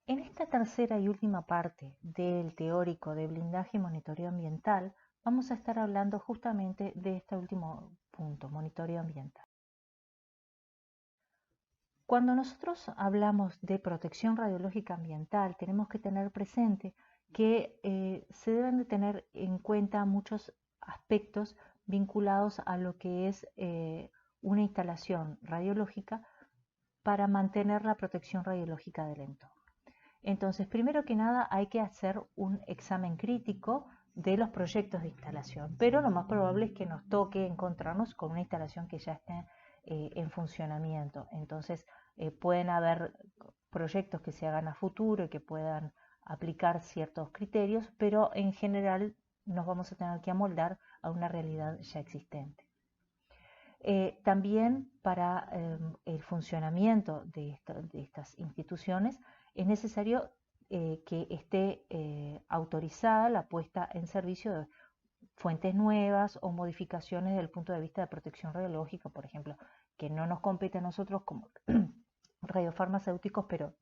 En esta tercera y última parte del teórico de blindaje y monitoreo ambiental, vamos a estar hablando justamente de este último punto, monitoreo ambiental. Cuando nosotros hablamos de protección radiológica ambiental, tenemos que tener presente que se deben de tener en cuenta muchos aspectos vinculados a lo que es una instalación radiológica para mantener la protección radiológica del entorno. Entonces, primero que nada, hay que hacer un examen crítico de los proyectos de instalación, pero lo más probable es que nos toque encontrarnos con una instalación que ya esté en funcionamiento. Entonces, pueden haber proyectos que se hagan a futuro y que puedan aplicar ciertos criterios, pero en general nos vamos a tener que amoldar a una realidad ya existente. También para el funcionamiento de estas instituciones es necesario que esté autorizada la puesta en servicio de fuentes nuevas o modificaciones desde el punto de vista de protección radiológica, por ejemplo, que no nos compete a nosotros como radiofarmacéuticos, pero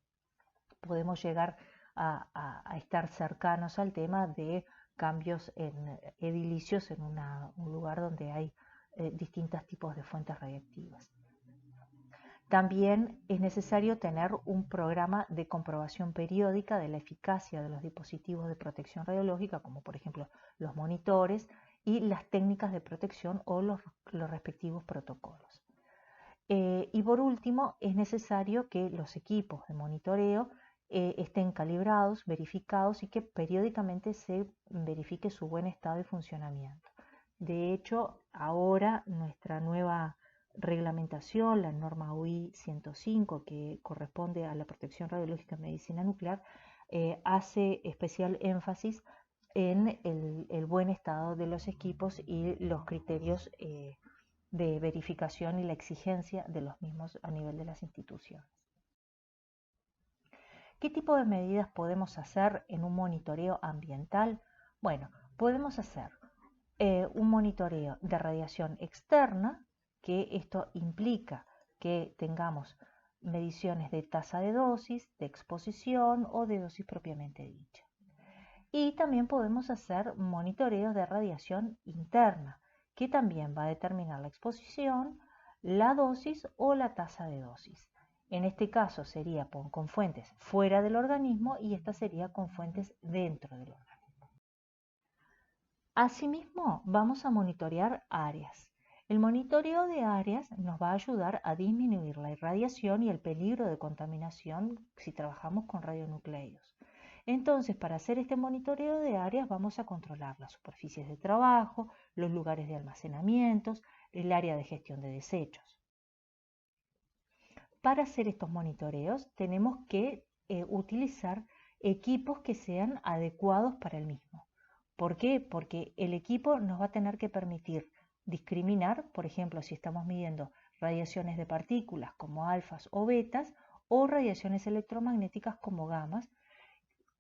podemos llegar a estar cercanos al tema de cambios en edilicios en un lugar donde hay distintos tipos de fuentes radiactivas. También es necesario tener un programa de comprobación periódica de la eficacia de los dispositivos de protección radiológica, como por ejemplo los monitores y las técnicas de protección o los respectivos protocolos. Y por último, es necesario que los equipos de monitoreo estén calibrados, verificados y que periódicamente se verifique su buen estado y funcionamiento. De hecho, ahora nuestra nueva reglamentación, la norma UI 105, que corresponde a la protección radiológica en medicina nuclear, hace especial énfasis en el buen estado de los equipos y los criterios de verificación y la exigencia de los mismos a nivel de las instituciones. ¿Qué tipo de medidas podemos hacer en un monitoreo ambiental? Bueno, podemos hacer un monitoreo de radiación externa, que esto implica que tengamos mediciones de tasa de dosis, de exposición o de dosis propiamente dicha. Y también podemos hacer monitoreos de radiación interna, que también va a determinar la exposición, la dosis o la tasa de dosis. En este caso sería con fuentes fuera del organismo y esta sería con fuentes dentro del organismo. Asimismo, vamos a monitorear áreas. El monitoreo de áreas nos va a ayudar a disminuir la irradiación y el peligro de contaminación si trabajamos con radionucleidos. Entonces, para hacer este monitoreo de áreas vamos a controlar las superficies de trabajo, los lugares de almacenamientos, el área de gestión de desechos. Para hacer estos monitoreos tenemos que utilizar equipos que sean adecuados para el mismo. ¿Por qué? Porque el equipo nos va a tener que permitir discriminar, por ejemplo, si estamos midiendo radiaciones de partículas como alfas o betas o radiaciones electromagnéticas como gamas,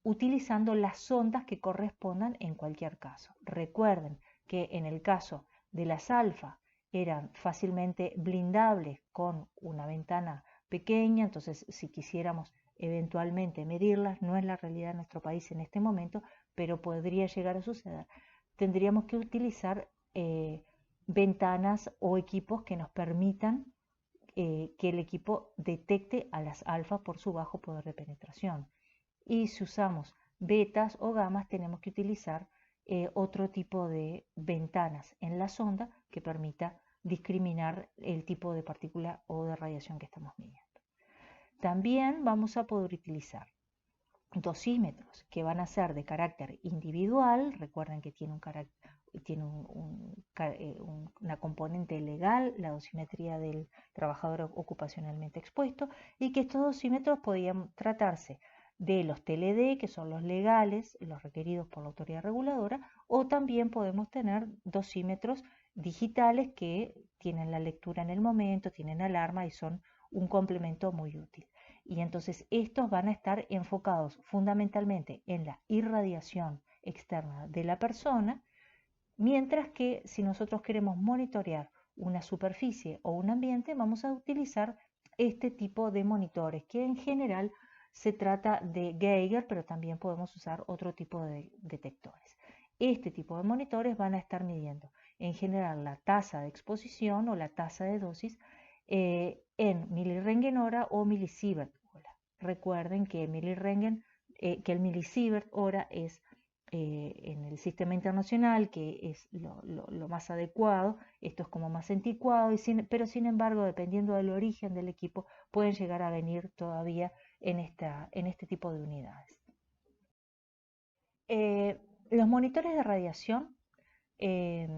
utilizando las ondas que correspondan en cualquier caso. Recuerden que en el caso de las alfa eran fácilmente blindables con una ventana pequeña, entonces si quisiéramos eventualmente medirlas, no es la realidad de nuestro país en este momento, pero podría llegar a suceder. Tendríamos que utilizar ventanas o equipos que nos permitan que el equipo detecte a las alfa por su bajo poder de penetración. Y si usamos betas o gamas, tenemos que utilizar otro tipo de ventanas en la sonda que permita discriminar el tipo de partícula o de radiación que estamos midiendo. También vamos a poder utilizar dosímetros que van a ser de carácter individual. Recuerden que tiene una componente legal, la dosimetría del trabajador ocupacionalmente expuesto, y que estos dosímetros podían tratarse de los TLD, que son los legales, los requeridos por la autoridad reguladora, o también podemos tener dosímetros digitales que tienen la lectura en el momento, tienen alarma y son un complemento muy útil. Y entonces estos van a estar enfocados fundamentalmente en la irradiación externa de la persona, mientras que si nosotros queremos monitorear una superficie o un ambiente, vamos a utilizar este tipo de monitores que en general se trata de Geiger, pero también podemos usar otro tipo de detectores. Este tipo de monitores van a estar midiendo en general la tasa de exposición o la tasa de dosis en milirrengen hora o milisievert hora. Recuerden que que el milisievert hora es en el sistema internacional, que es lo más adecuado, esto es como más anticuado, pero sin embargo, dependiendo del origen del equipo, pueden llegar a venir todavía en este tipo de unidades. Los monitores de radiación eh,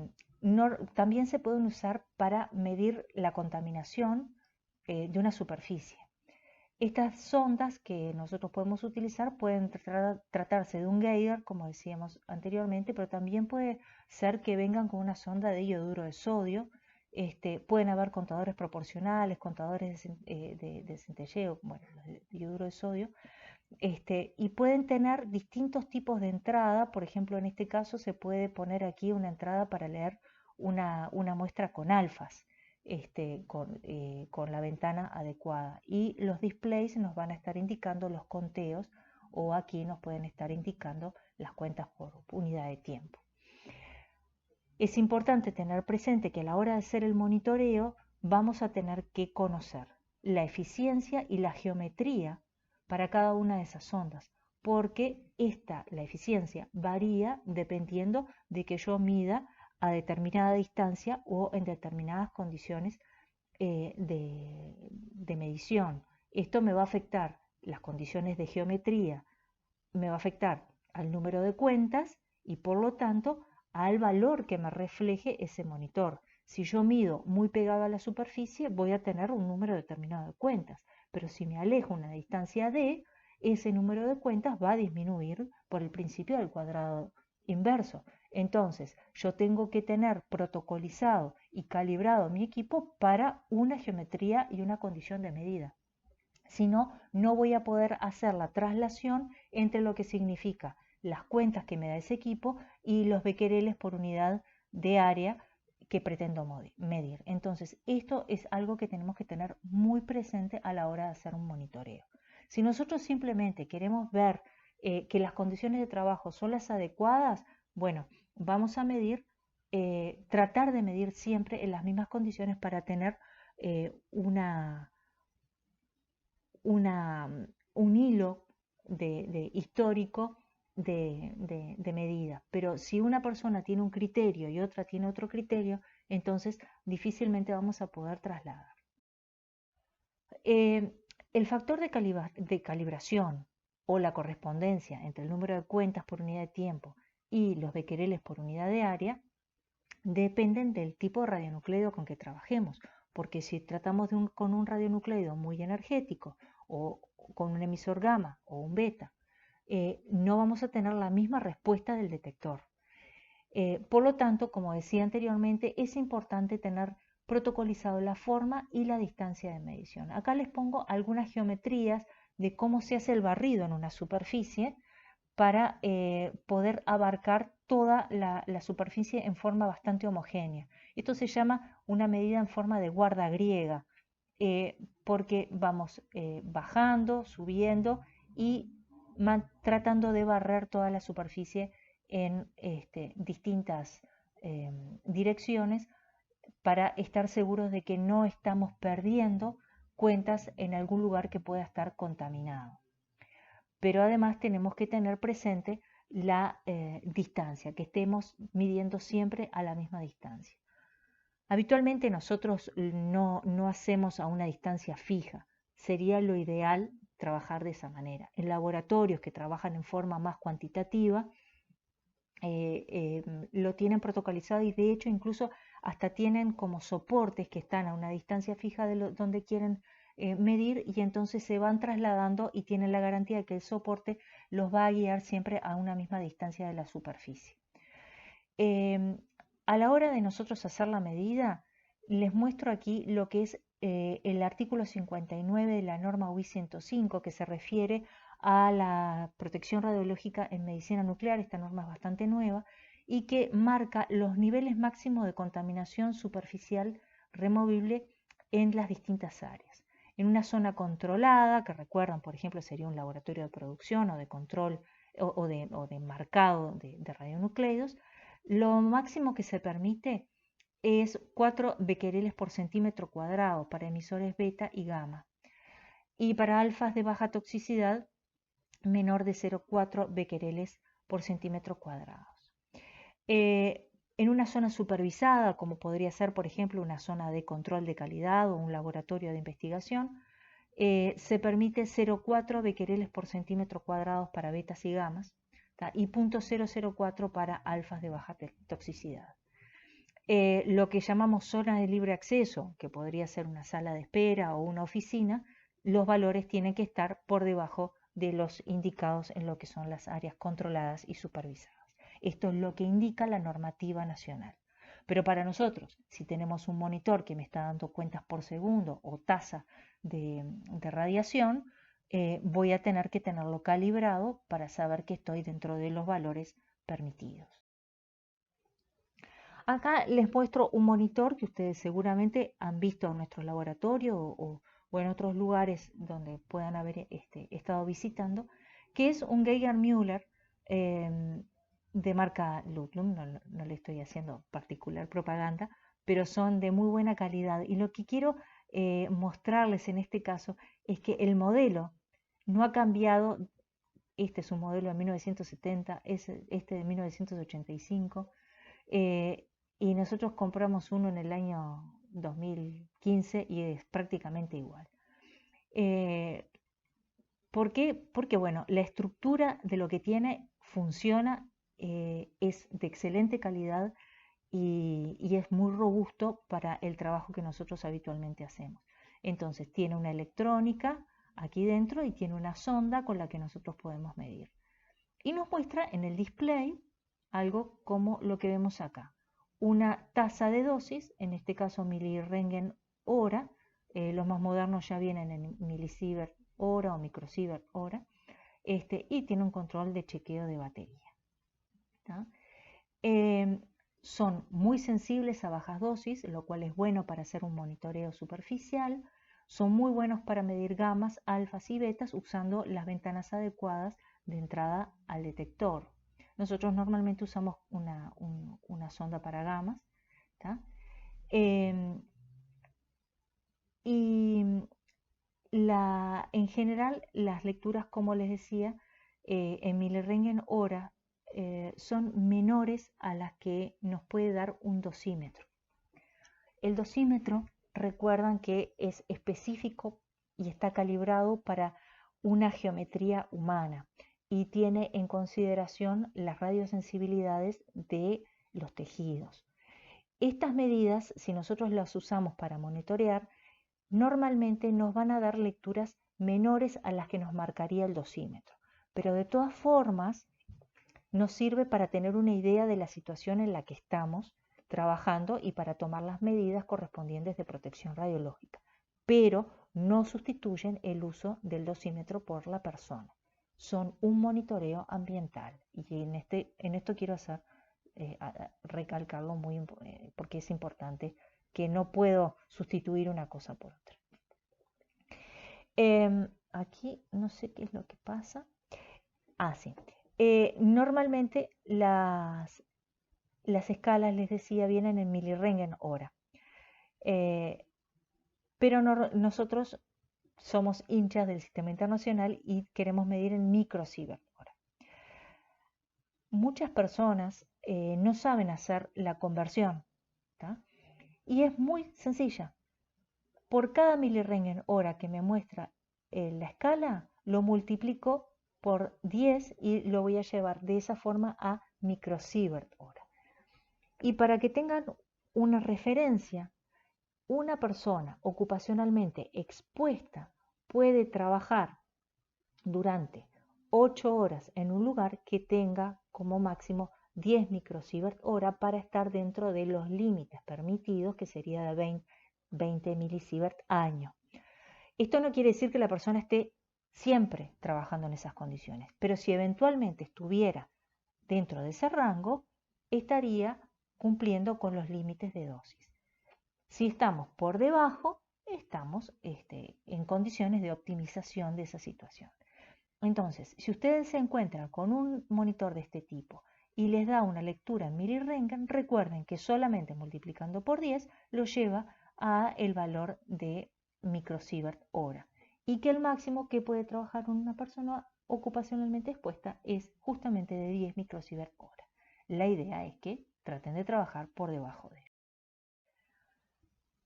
también se pueden usar para medir la contaminación de una superficie. Estas sondas que nosotros podemos utilizar pueden tratarse de un Geiger, como decíamos anteriormente, pero también puede ser que vengan con una sonda de ioduro de sodio. Pueden haber contadores proporcionales, contadores de centelleo, bueno, de ioduro de sodio, y pueden tener distintos tipos de entrada. Por ejemplo, en este caso se puede poner aquí una entrada para leer una muestra con alfas, con la ventana adecuada. Y los displays nos van a estar indicando los conteos, o aquí nos pueden estar indicando las cuentas por unidad de tiempo. Es importante tener presente que a la hora de hacer el monitoreo vamos a tener que conocer la eficiencia y la geometría para cada una de esas ondas, porque la eficiencia varía dependiendo de que yo mida a determinada distancia o en determinadas condiciones de medición. Esto me va a afectar las condiciones de geometría, me va a afectar al número de cuentas y por lo tanto al valor que me refleje ese monitor. Si yo mido muy pegado a la superficie, voy a tener un número determinado de cuentas, pero si me alejo una distancia d, ese número de cuentas va a disminuir por el principio del cuadrado inverso. Entonces, yo tengo que tener protocolizado y calibrado mi equipo para una geometría y una condición de medida. Si no, no voy a poder hacer la traslación entre lo que significa las cuentas que me da ese equipo y los becquereles por unidad de área que pretendo medir. Entonces, esto es algo que tenemos que tener muy presente a la hora de hacer un monitoreo. Si nosotros simplemente queremos ver que las condiciones de trabajo son las adecuadas, bueno, vamos a medir, tratar de medir siempre en las mismas condiciones para tener un hilo histórico de medida. Pero si una persona tiene un criterio y otra tiene otro criterio, entonces difícilmente vamos a poder trasladar. El factor de calibración o la correspondencia entre el número de cuentas por unidad de tiempo y los becquereles por unidad de área dependen del tipo de radionucleido con que trabajemos, porque si tratamos con un radionucleido muy energético o con un emisor gamma o un beta, no vamos a tener la misma respuesta del detector. Por lo tanto, como decía anteriormente, es importante tener protocolizado la forma y la distancia de medición. Acá les pongo algunas geometrías de cómo se hace el barrido en una superficie para poder abarcar toda la superficie en forma bastante homogénea. Esto se llama una medida en forma de guarda griega, porque vamos bajando, subiendo y tratando de barrer toda la superficie en distintas direcciones para estar seguros de que no estamos perdiendo cuentas en algún lugar que pueda estar contaminado. Pero además tenemos que tener presente la distancia, que estemos midiendo siempre a la misma distancia. Habitualmente nosotros no hacemos a una distancia fija. Sería lo ideal trabajar de esa manera. En laboratorios que trabajan en forma más cuantitativa, lo tienen protocolizado y de hecho incluso hasta tienen como soportes que están a una distancia fija de donde quieren medir, y entonces se van trasladando y tienen la garantía de que el soporte los va a guiar siempre a una misma distancia de la superficie. A la hora de nosotros hacer la medida, les muestro aquí lo que es el artículo 59 de la norma UI 105, que se refiere a la protección radiológica en medicina nuclear. Esta norma es bastante nueva y que marca los niveles máximos de contaminación superficial removible en las distintas áreas. en una zona controlada, que recuerdan, por ejemplo, sería un laboratorio de producción o de control o de marcado de radionucleidos, lo máximo que se permite es 4 becquereles por centímetro cuadrado para emisores beta y gamma. Y para alfas de baja toxicidad, menor de 0,4 becquereles por centímetro cuadrado. En una zona supervisada, como podría ser, por ejemplo, una zona de control de calidad o un laboratorio de investigación, se permite 0,4 becquereles por centímetro cuadrados para betas y gamas, ¿tá? Y 0,004 para alfas de baja toxicidad. Lo que llamamos zona de libre acceso, que podría ser una sala de espera o una oficina, los valores tienen que estar por debajo de los indicados en lo que son las áreas controladas y supervisadas. Esto es lo que indica la normativa nacional. Pero para nosotros, si tenemos un monitor que me está dando cuentas por segundo o tasa de radiación, voy a tener que tenerlo calibrado para saber que estoy dentro de los valores permitidos. Acá les muestro un monitor que ustedes seguramente han visto en nuestro laboratorio o en otros lugares donde puedan haber estado visitando, que es un Geiger-Müller de marca Ludlum. No le estoy haciendo particular propaganda, pero son de muy buena calidad. Y lo que quiero mostrarles en este caso es que el modelo no ha cambiado. Este es un modelo de 1970, este de 1985. Y nosotros compramos uno en el año 2015 y es prácticamente igual. ¿Por qué? Porque bueno, la estructura de lo que tiene funciona, es de excelente calidad y es muy robusto para el trabajo que nosotros habitualmente hacemos. Entonces tiene una electrónica aquí dentro y tiene una sonda con la que nosotros podemos medir. Y nos muestra en el display algo como lo que vemos acá. Una tasa de dosis, en este caso milirrengen hora, los más modernos ya vienen en milisievert hora o microsievert hora, y tiene un control de chequeo de batería. Son muy sensibles a bajas dosis, lo cual es bueno para hacer un monitoreo superficial. Son muy buenos para medir gamas, alfas y betas usando las ventanas adecuadas de entrada al detector. Nosotros normalmente usamos una sonda para gamas. Y en general las lecturas, como les decía, en milirrengen hora son menores a las que nos puede dar un dosímetro. El dosímetro, recuerdan que es específico y está calibrado para una geometría humana y tiene en consideración las radiosensibilidades de los tejidos. Estas medidas, si nosotros las usamos para monitorear, normalmente nos van a dar lecturas menores a las que nos marcaría el dosímetro, pero de todas formas nos sirve para tener una idea de la situación en la que estamos trabajando y para tomar las medidas correspondientes de protección radiológica, pero no sustituyen el uso del dosímetro por la persona. Son un monitoreo ambiental y en esto quiero recalcarlo porque es importante, que no puedo sustituir una cosa por otra. Aquí no sé qué es lo que pasa. Sí. Normalmente las escalas, les decía, vienen en milirrengen hora. Pero nosotros somos hinchas del sistema internacional y queremos medir en microsievert hora. Muchas personas no saben hacer la conversión, ¿tá? Y es muy sencilla. Por cada milirrengen hora que me muestra la escala, lo multiplico por 10 y lo voy a llevar de esa forma a microsievert hora. Y para que tengan una referencia, una persona ocupacionalmente expuesta puede trabajar durante 8 horas en un lugar que tenga como máximo 10 microsievert hora para estar dentro de los límites permitidos, que sería de 20 milisievert año. Esto no quiere decir que la persona esté siempre trabajando en esas condiciones, pero si eventualmente estuviera dentro de ese rango, estaría cumpliendo con los límites de dosis. Si estamos por debajo, estamos en condiciones de optimización de esa situación. Entonces, si ustedes se encuentran con un monitor de este tipo y les da una lectura en milirentgen, recuerden que solamente multiplicando por 10 lo lleva a el valor de microsievert hora y que el máximo que puede trabajar una persona ocupacionalmente expuesta es justamente de 10 microsievert hora. La idea es que traten de trabajar por debajo de él.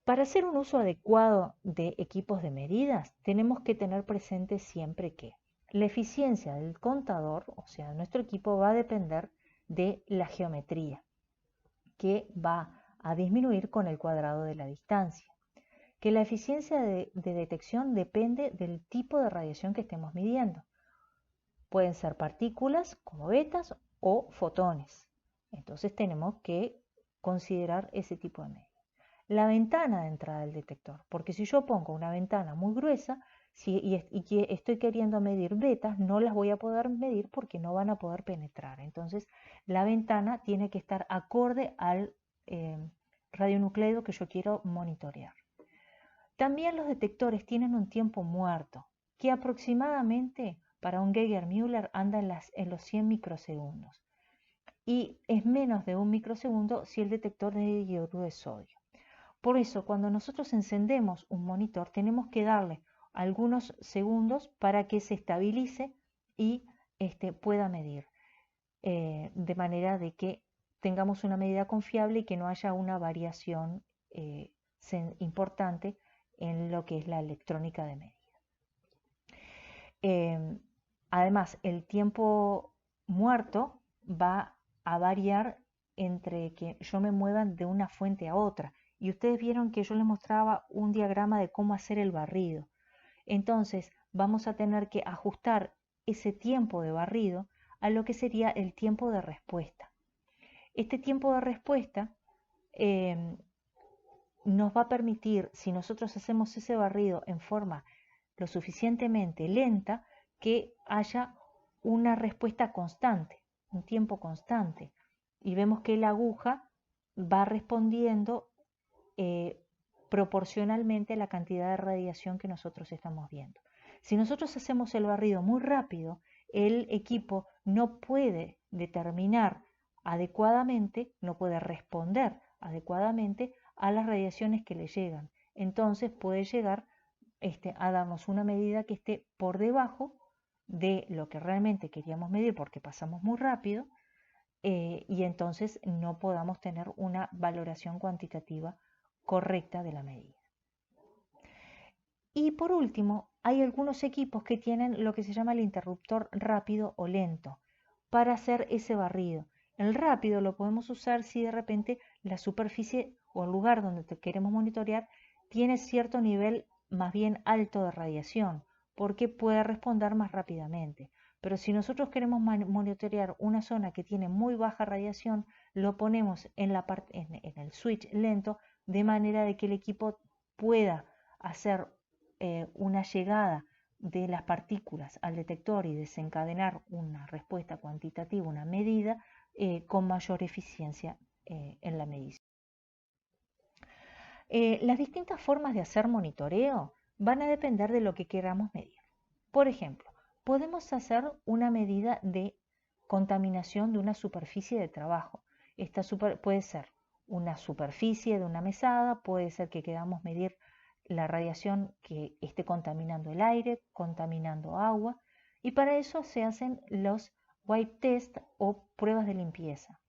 Para hacer un uso adecuado de equipos de medidas, tenemos que tener presente siempre que la eficiencia del contador, o sea, de nuestro equipo, va a depender de la geometría, que va a disminuir con el cuadrado de la distancia. Que la eficiencia de detección depende del tipo de radiación que estemos midiendo. Pueden ser partículas como betas o fotones. Entonces tenemos que considerar ese tipo de medida. La ventana de entrada del detector, porque si yo pongo una ventana muy gruesa y que estoy queriendo medir betas, no las voy a poder medir porque no van a poder penetrar. Entonces la ventana tiene que estar acorde al radionucleido que yo quiero monitorear. También los detectores tienen un tiempo muerto, que aproximadamente para un Geiger-Müller anda en los 100 microsegundos. Y es menos de un microsegundo si el detector es de hidruro de sodio. Por eso, cuando nosotros encendemos un monitor, tenemos que darle algunos segundos para que se estabilice y pueda medir, de manera de que tengamos una medida confiable y que no haya una variación importante en lo que es la electrónica de medida. Además, el tiempo muerto va a variar entre que yo me mueva de una fuente a otra. Y ustedes vieron que yo les mostraba un diagrama de cómo hacer el barrido. Entonces, vamos a tener que ajustar ese tiempo de barrido a lo que sería el tiempo de respuesta. Este tiempo de respuesta nos va a permitir, si nosotros hacemos ese barrido en forma lo suficientemente lenta, que haya una respuesta constante, un tiempo constante. Y vemos que la aguja va respondiendo proporcionalmente a la cantidad de radiación que nosotros estamos viendo. Si nosotros hacemos el barrido muy rápido, el equipo no puede determinar adecuadamente, no puede responder adecuadamente a las radiaciones que le llegan. Entonces puede llegar a darnos una medida que esté por debajo de lo que realmente queríamos medir porque pasamos muy rápido y entonces no podamos tener una valoración cuantitativa correcta de la medida. Y por último, hay algunos equipos que tienen lo que se llama el interruptor rápido o lento para hacer ese barrido. El rápido lo podemos usar si de repente la superficie o el lugar donde queremos monitorear tiene cierto nivel más bien alto de radiación, porque puede responder más rápidamente. Pero si nosotros queremos monitorear una zona que tiene muy baja radiación, lo ponemos en el switch lento, de manera de que el equipo pueda hacer una llegada de las partículas al detector y desencadenar una respuesta cuantitativa, una medida, con mayor eficiencia en la medición. Las distintas formas de hacer monitoreo van a depender de lo que queramos medir. Por ejemplo, podemos hacer una medida de contaminación de una superficie de trabajo. Esta puede ser una superficie de una mesada, puede ser que queramos medir la radiación que esté contaminando el aire, contaminando agua, y para eso se hacen los wipe test o pruebas de limpieza,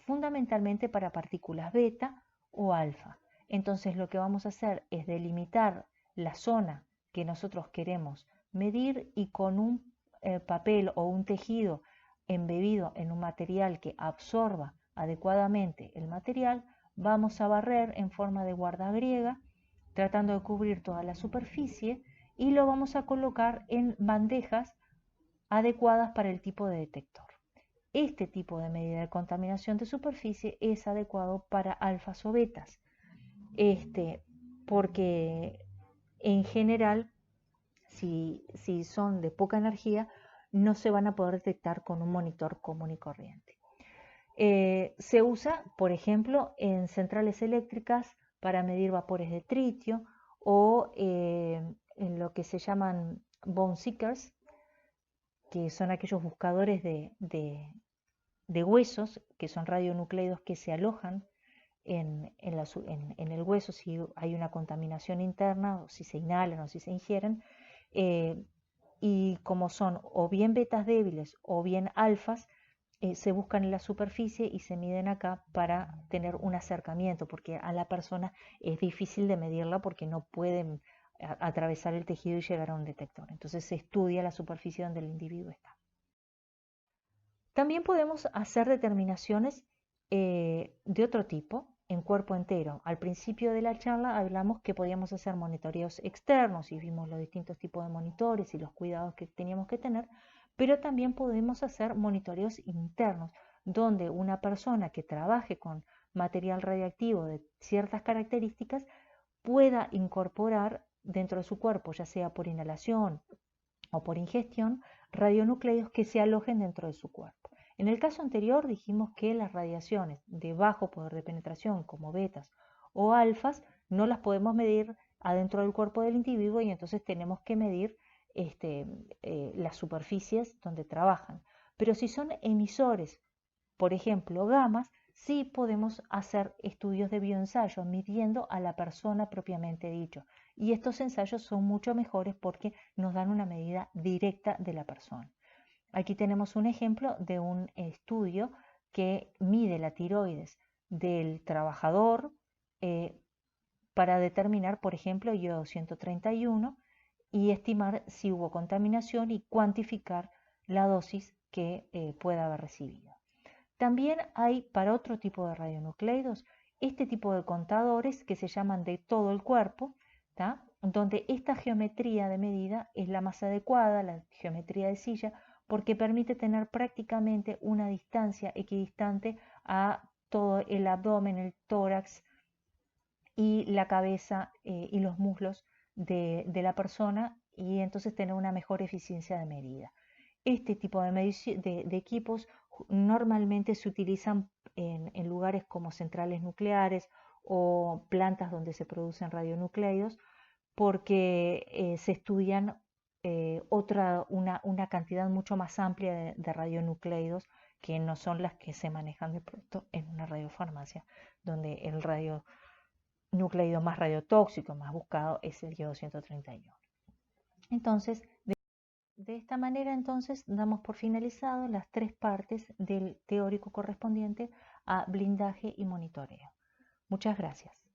fundamentalmente para partículas beta o alfa. Entonces lo que vamos a hacer es delimitar la zona que nosotros queremos medir y con un papel o un tejido embebido en un material que absorba adecuadamente el material, vamos a barrer en forma de guardagriega, tratando de cubrir toda la superficie, y lo vamos a colocar en bandejas adecuadas para el tipo de detector. Este tipo de medida de contaminación de superficie es adecuado para alfas o betas, porque en general, si son de poca energía, no se van a poder detectar con un monitor común y corriente. Se usa, por ejemplo, en centrales eléctricas para medir vapores de tritio o en lo que se llaman bone seekers, que son aquellos buscadores de huesos, que son radionucleidos que se alojan en el hueso si hay una contaminación interna, o si se inhalan o si se ingieren, eh, y como son o bien betas débiles o bien alfas, se buscan en la superficie y se miden acá para tener un acercamiento, porque a la persona es difícil de medirla porque no pueden atravesar el tejido y llegar a un detector. Entonces se estudia la superficie donde el individuo está. También podemos hacer determinaciones de otro tipo en cuerpo entero. Al principio de la charla hablamos que podíamos hacer monitoreos externos y vimos los distintos tipos de monitores y los cuidados que teníamos que tener, pero también podemos hacer monitoreos internos, donde una persona que trabaje con material radiactivo de ciertas características pueda incorporar dentro de su cuerpo, ya sea por inhalación o por ingestión, radionucleidos que se alojen dentro de su cuerpo. En el caso anterior dijimos que las radiaciones de bajo poder de penetración, como betas o alfas, no las podemos medir adentro del cuerpo del individuo y entonces tenemos que medir las superficies donde trabajan. Pero si son emisores, por ejemplo, gamas, sí podemos hacer estudios de bioensayo midiendo a la persona propiamente dicho. Y estos ensayos son mucho mejores porque nos dan una medida directa de la persona. Aquí tenemos un ejemplo de un estudio que mide la tiroides del trabajador para determinar, por ejemplo, iodo 131 y estimar si hubo contaminación y cuantificar la dosis que pueda haber recibido. También hay para otro tipo de radionucleidos este tipo de contadores que se llaman de todo el cuerpo, ¿tá? Donde esta geometría de medida es la más adecuada, la geometría de silla, porque permite tener prácticamente una distancia equidistante a todo el abdomen, el tórax y la cabeza y los muslos de la persona y entonces tener una mejor eficiencia de medida. Este tipo de equipos normalmente se utilizan en lugares como centrales nucleares o plantas donde se producen radionucleidos porque se estudian una cantidad mucho más amplia de radionucleidos que no son las que se manejan de pronto en una radiofarmacia, donde el radionucleido más radiotóxico, más buscado, es el iodo 131. Entonces, de esta manera, entonces, damos por finalizado las tres partes del teórico correspondiente a blindaje y monitoreo. Muchas gracias.